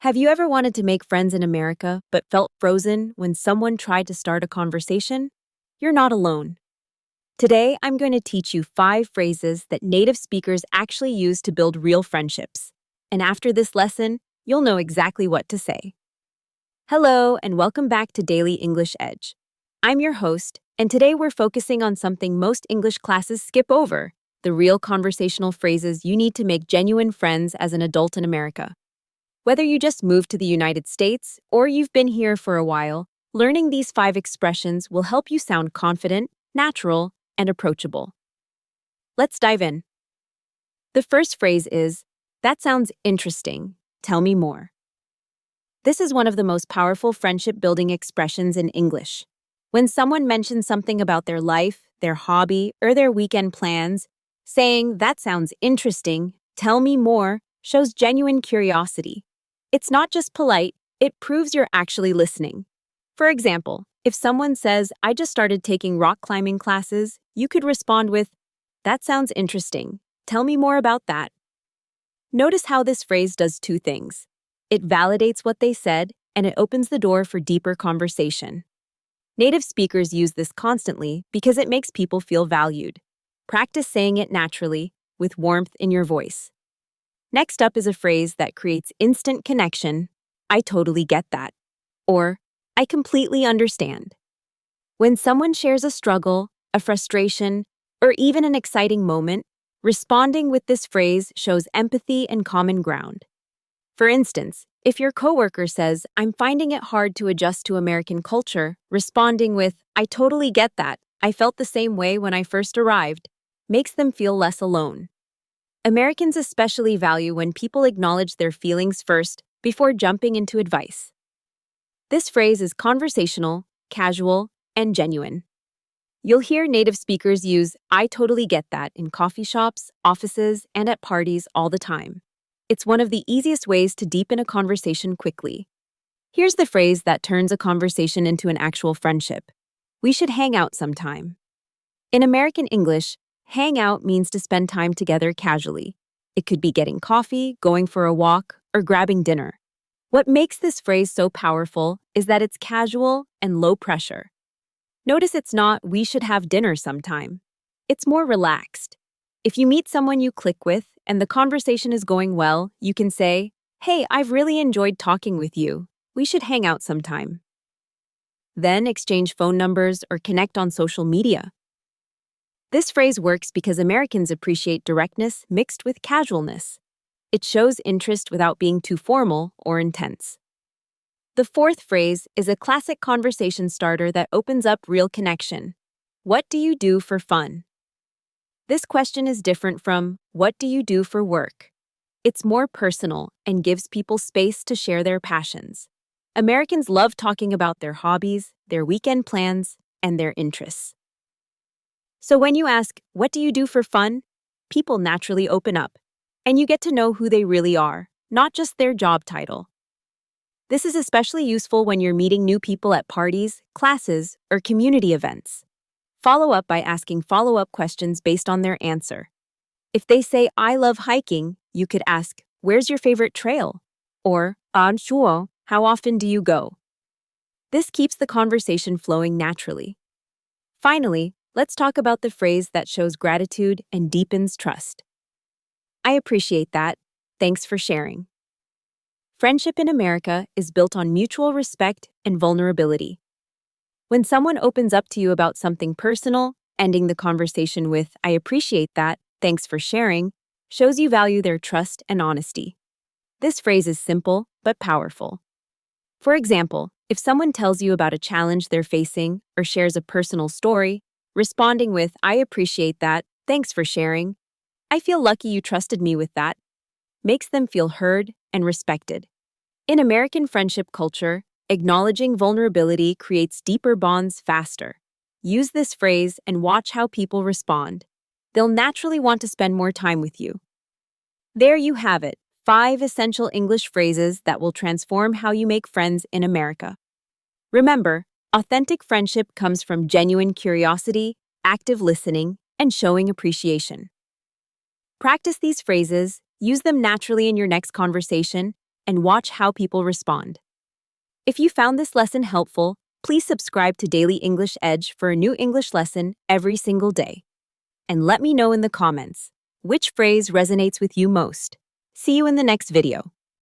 Have you ever wanted to make friends in America but felt frozen when someone tried to start a conversation? You're not alone. Today, I'm going to teach you 5 phrases that native speakers actually use to build real friendships. And after this lesson, you'll know exactly what to say. Hello, and welcome back to Daily English Edge. I'm your host, and today we're focusing on something most English classes skip over: the real conversational phrases you need to make genuine friends as an adult in America. Whether you just moved to the United States or you've been here for a while, learning these 5 expressions will help you sound confident, natural, and approachable. Let's dive in. The first phrase is, "That sounds interesting. Tell me more." This is one of the most powerful friendship-building expressions in English. When someone mentions something about their life, their hobby, or their weekend plans, saying, "That sounds interesting. Tell me more," shows genuine curiosity. It's not just polite, it proves you're actually listening. For example, if someone says, "I just started taking rock climbing classes," you could respond with, "That sounds interesting. Tell me more about that." Notice how this phrase does 2 things. It validates what they said, and it opens the door for deeper conversation. Native speakers use this constantly because it makes people feel valued. Practice saying it naturally, with warmth in your voice. Next up is a phrase that creates instant connection: "I totally get that," or "I completely understand." When someone shares a struggle, a frustration, or even an exciting moment, responding with this phrase shows empathy and common ground. For instance, if your coworker says, "I'm finding it hard to adjust to American culture," responding with, "I totally get that. I felt the same way when I first arrived," makes them feel less alone. Americans especially value when people acknowledge their feelings first before jumping into advice. This phrase is conversational, casual, and genuine. You'll hear native speakers use "I totally get that" in coffee shops, offices, and at parties all the time. It's one of the easiest ways to deepen a conversation quickly. Here's the phrase that turns a conversation into an actual friendship: "We should hang out sometime." In American English, hang out means to spend time together casually. It could be getting coffee, going for a walk, or grabbing dinner. What makes this phrase so powerful is that it's casual and low pressure. Notice it's not "we should have dinner sometime." It's more relaxed. If you meet someone you click with and the conversation is going well, you can say, "Hey, I've really enjoyed talking with you. We should hang out sometime." Then exchange phone numbers or connect on social media. This phrase works because Americans appreciate directness mixed with casualness. It shows interest without being too formal or intense. The fourth phrase is a classic conversation starter that opens up real connection. What do you do for fun? This question is different from "What do you do for work?" It's more personal and gives people space to share their passions. Americans love talking about their hobbies, their weekend plans, and their interests. So when you ask, "What do you do for fun?" people naturally open up, and you get to know who they really are, not just their job title. This is especially useful when you're meeting new people at parties, classes, or community events. Follow up by asking follow-up questions based on their answer. If they say, "I love hiking," you could ask, "Where's your favorite trail?" Or, "안 추워, how often do you go?" This keeps the conversation flowing naturally. Finally, let's talk about the phrase that shows gratitude and deepens trust. "I appreciate that. Thanks for sharing." Friendship in America is built on mutual respect and vulnerability. When someone opens up to you about something personal, ending the conversation with "I appreciate that. Thanks for sharing," shows you value their trust and honesty. This phrase is simple but powerful. For example, if someone tells you about a challenge they're facing or shares a personal story, responding with "I appreciate that. Thanks for sharing. I feel lucky you trusted me with that," makes them feel heard and respected. In American friendship culture, acknowledging vulnerability creates deeper bonds faster. Use this phrase and watch how people respond. They'll naturally want to spend more time with you. There you have it, 5 essential English phrases that will transform how you make friends in America. Remember, authentic friendship comes from genuine curiosity, active listening, and showing appreciation. Practice these phrases, use them naturally in your next conversation, and watch how people respond. If you found this lesson helpful, please subscribe to Daily English Edge for a new English lesson every single day. And let me know in the comments which phrase resonates with you most. See you in the next video.